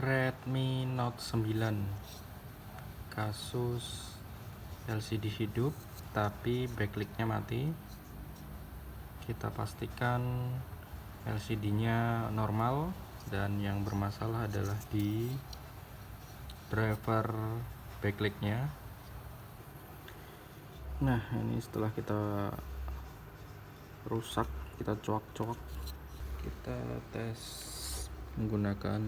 Redmi Note 9 kasus LCD hidup tapi backlight-nya mati. Kita pastikan LCD-nya normal dan yang bermasalah adalah di driver backlight-nya. Nah, ini setelah kita rusak, kita coak-coak, kita tes menggunakan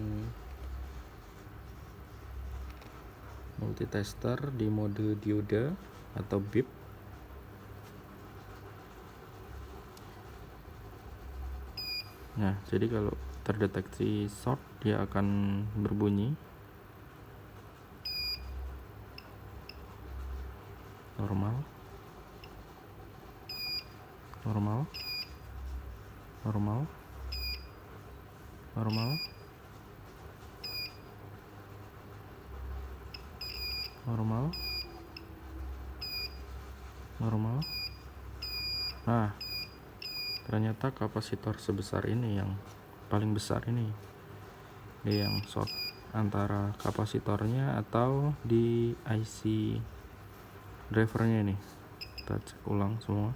multitester di mode dioda atau bip. Nah, jadi kalau terdeteksi short, dia akan berbunyi normal, normal, normal, normal, normal, normal. Nah, ternyata kapasitor sebesar ini, yang paling besar ini, dia yang short antara kapasitornya atau di IC drivernya ini. Kita cek ulang semua.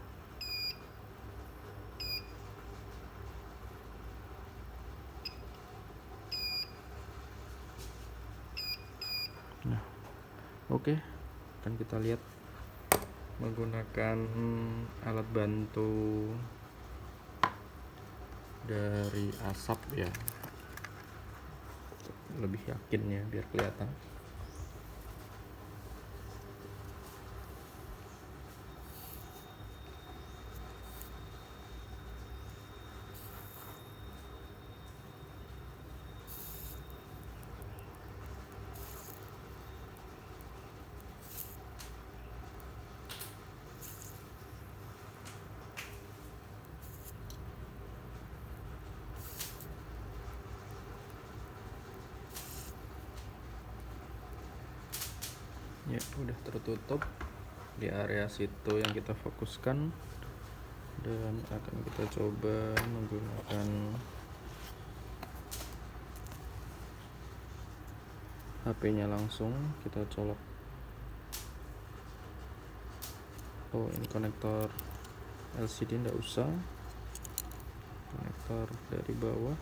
Nah, oke, akan kita lihat menggunakan alat bantu dari asap ya, lebih yakin ya, biar kelihatan. Ya, udah tertutup di area situ yang kita fokuskan, dan akan kita coba menggunakan HP-nya langsung. Kita colok. Oh, ini konektor LCD nggak usah, konektor dari bawah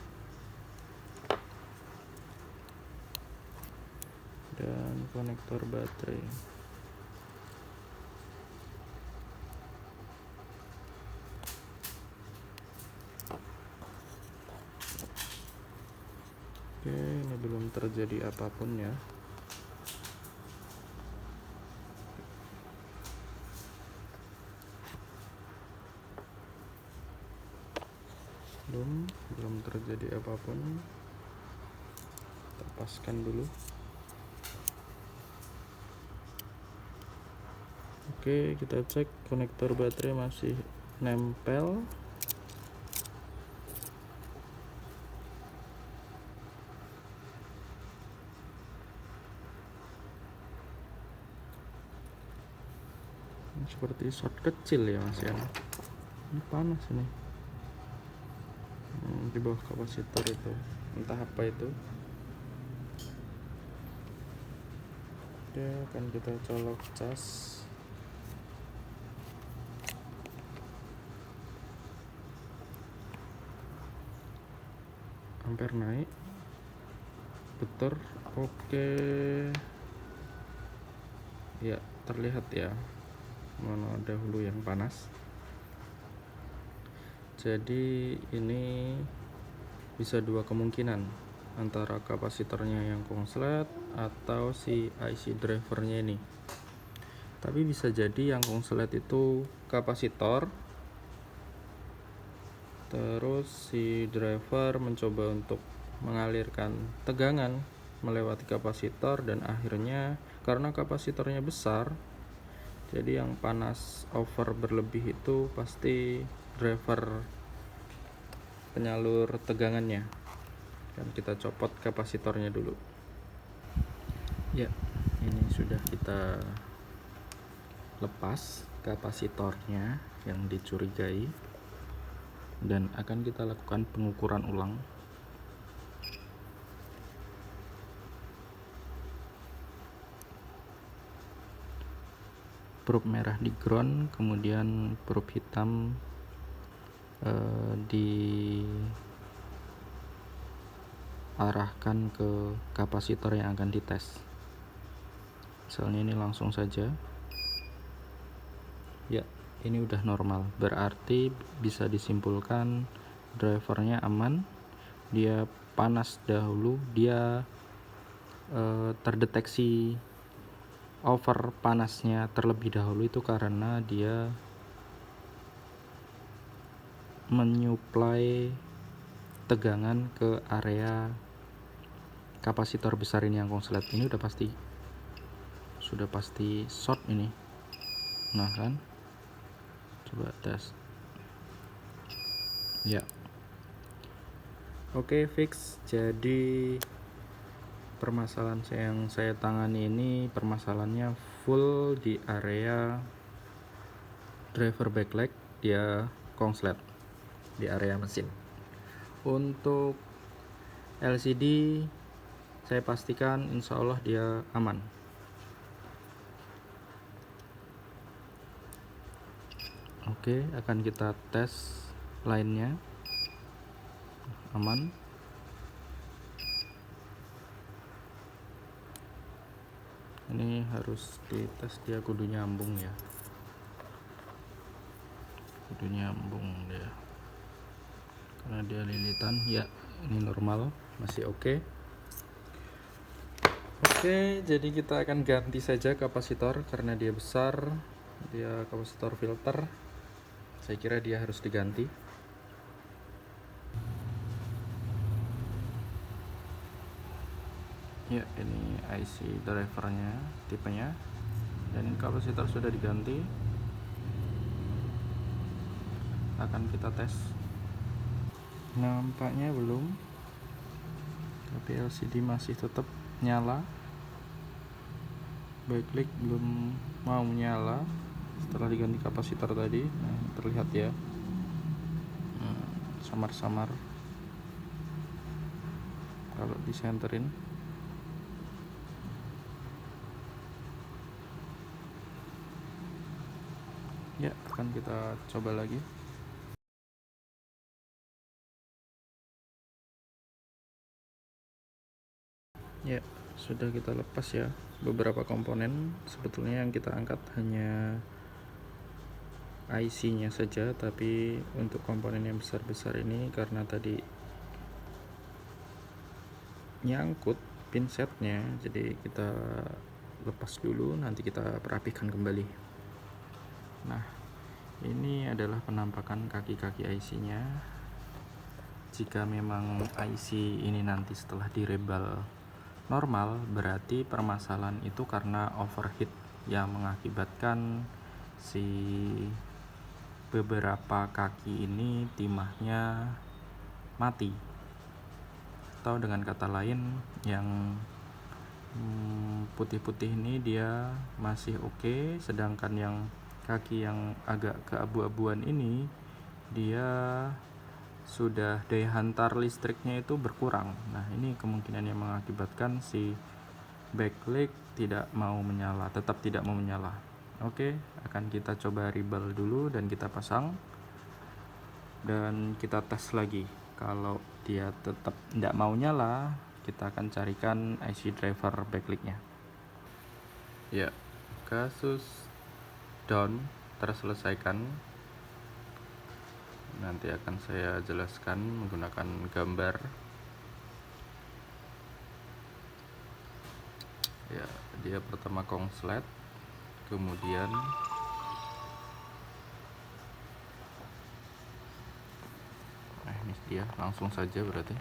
dan konektor baterai. Oke, ini belum terjadi apapun ya. Belum terjadi apapun. Lepaskan dulu. Oke, kita cek konektor baterai masih nempel. Seperti short kecil ya Mas ya. Ini panas ini. Di bawah kapasitor itu, entah apa itu. Oke, akan kita colok cas. Ampere naik, puter. Oke ya, terlihat ya mana dahulu yang panas. Jadi ini bisa dua kemungkinan, antara kapasitornya yang konslet atau si IC drivernya ini. Tapi bisa jadi yang konslet itu kapasitor, terus si driver mencoba untuk mengalirkan tegangan melewati kapasitor, dan akhirnya karena kapasitornya besar, jadi yang panas over berlebih itu pasti driver penyalur tegangannya. Dan kita copot kapasitornya dulu. Ya, ini sudah kita lepas kapasitornya yang dicurigai, dan akan kita lakukan pengukuran ulang. probe merah di ground, kemudian probe hitam diarahkan ke kapasitor yang akan dites. Misalnya ini langsung saja. Ya, ini udah normal, berarti bisa disimpulkan drivernya aman. Dia panas dahulu, dia terdeteksi over panasnya terlebih dahulu itu karena dia menyuplai tegangan ke area kapasitor besar ini yang konslet. Ini sudah pasti short ini. Nah kan, coba tes. Ya, oke, fix. Jadi permasalahan yang saya tangani ini permasalahannya full di area driver backlight, dia konslet di area mesin. Untuk LCD saya pastikan insya Allah dia aman. Oke, akan kita tes lainnya. Aman. Ini harus dites, dia kudu nyambung ya, kudu nyambung dia karena dia lilitan. Ya, ini normal, masih oke. Oke, jadi kita akan ganti saja kapasitor karena dia besar, dia kapasitor filter. Saya kira dia harus diganti. Ya, ini IC drivernya, tipenya, dan kapasitor sudah diganti. Akan kita tes. Nampaknya belum, tapi LCD masih tetap nyala. Backlight belum mau nyala setelah diganti kapasitor tadi. Nah, terlihat ya, samar-samar kalau disenterin. Ya, akan kita coba lagi. Ya, sudah kita lepas ya beberapa komponen. Sebetulnya yang kita angkat hanya IC-nya saja, tapi untuk komponen yang besar-besar ini karena tadi nyangkut pinsetnya, jadi kita lepas dulu, nanti kita perapikan kembali. Nah, ini adalah penampakan kaki-kaki IC-nya. Jika memang IC ini nanti setelah direbel normal, berarti permasalahan itu karena overheat yang mengakibatkan si beberapa kaki ini timahnya mati. Atau dengan kata lain, yang putih-putih ini dia masih oke, sedangkan yang kaki yang agak keabu-abuan ini dia sudah daya hantar listriknya itu berkurang. Nah, ini kemungkinan yang mengakibatkan si backlight tidak mau menyala, tetap tidak mau menyala. Oke, akan kita coba rebel dulu dan kita pasang dan kita tes lagi. Kalau dia tetap tidak mau nyala, kita akan carikan IC driver backlightnya. Ya, kasus down terselesaikan. Nanti akan saya jelaskan menggunakan gambar. Ya, dia pertama konslet, kemudian ini dia langsung saja berarti.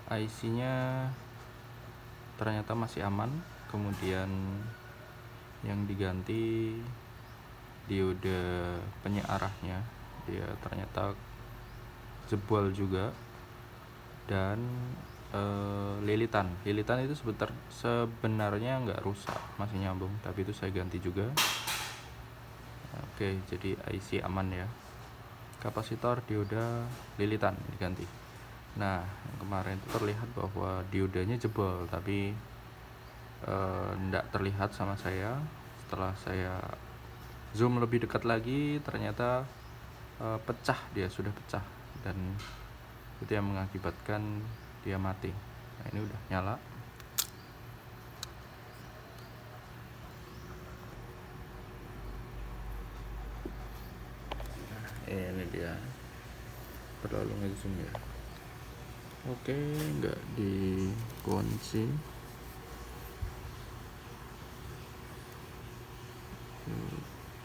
IC-nya ternyata masih aman. Kemudian yang diganti diode penyearahnya, dia ternyata jebol juga. Dan lilitan itu sebenarnya nggak rusak, masih nyambung, tapi itu saya ganti juga. Oke, jadi IC aman ya. Kapasitor, dioda, lilitan diganti. Nah, yang kemarin itu terlihat bahwa diodanya jebol, tapi tidak terlihat sama saya. Setelah saya zoom lebih dekat lagi, ternyata pecah, dia sudah pecah, dan itu yang mengakibatkan dia mati. Nah, ini udah nyala. Nah, ini dia, terlalu ngezoom ya. Oke, nggak dikunci.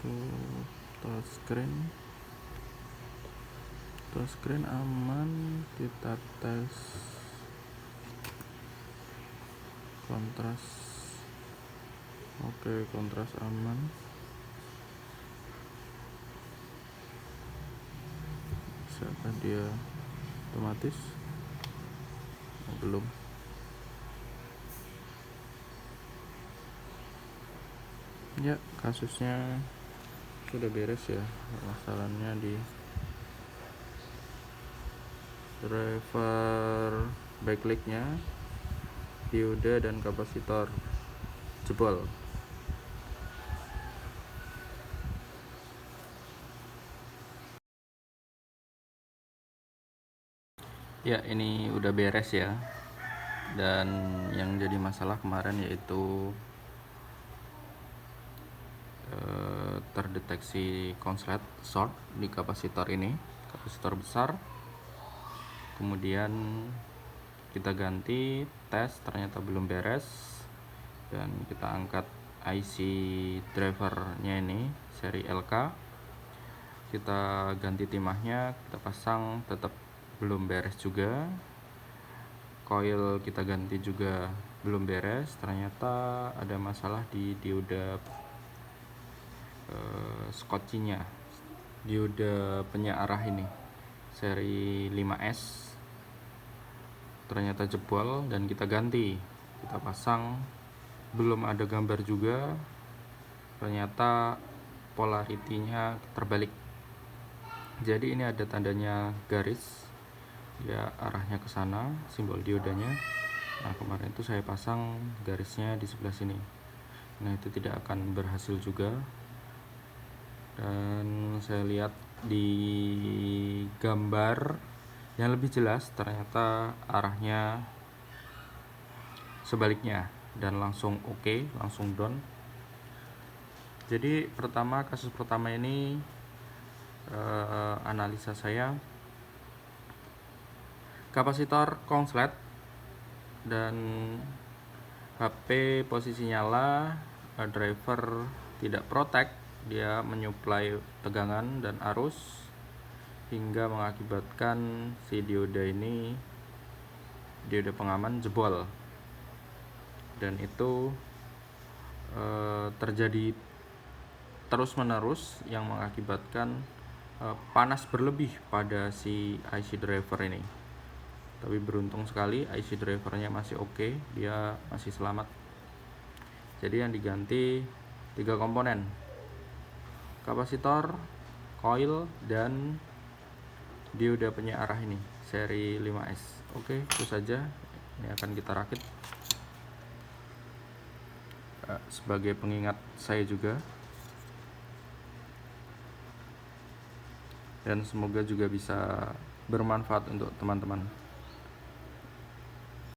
Itu touchscreen aman. Kita tes kontras. Oke, kontras aman. Siapa dia otomatis? Belum. Ya, kasusnya sudah beres ya. Masalahnya di driver backlight-nya, dioda dan kapasitor jebol. Ya, ini udah beres ya. Dan yang jadi masalah kemarin yaitu terdeteksi konslet short di kapasitor ini, kapasitor besar. Kemudian kita ganti, tes, ternyata belum beres, dan kita angkat IC drivernya ini seri LK, kita ganti timahnya, kita pasang, tetap belum beres juga. Coil kita ganti juga belum beres, ternyata ada masalah di dioda skocinya, dioda penyearah ini seri 5S ternyata jebol, dan kita ganti, kita pasang, belum ada gambar juga, ternyata polaritinya terbalik. Jadi ini ada tandanya garis, ya arahnya ke sana, simbol diodanya. Nah, kemarin itu saya pasang garisnya di sebelah sini. Nah, itu tidak akan berhasil juga. Dan saya lihat di gambar yang lebih jelas, ternyata arahnya sebaliknya, dan langsung oke, langsung down. Jadi kasus pertama ini analisa saya, kapasitor konslet dan HP posisi nyala, driver tidak protect, dia menyuplai tegangan dan arus hingga mengakibatkan si dioda ini, dioda pengaman, jebol. Dan itu terjadi terus menerus yang mengakibatkan panas berlebih pada si IC driver ini. Tapi beruntung sekali IC drivernya masih oke, dia masih selamat. Jadi yang diganti 3 komponen, kapasitor, coil, dan dioda penyearah ini seri 5S. Oke, itu saja. Ini akan kita rakit sebagai pengingat saya juga, dan semoga juga bisa bermanfaat untuk teman-teman.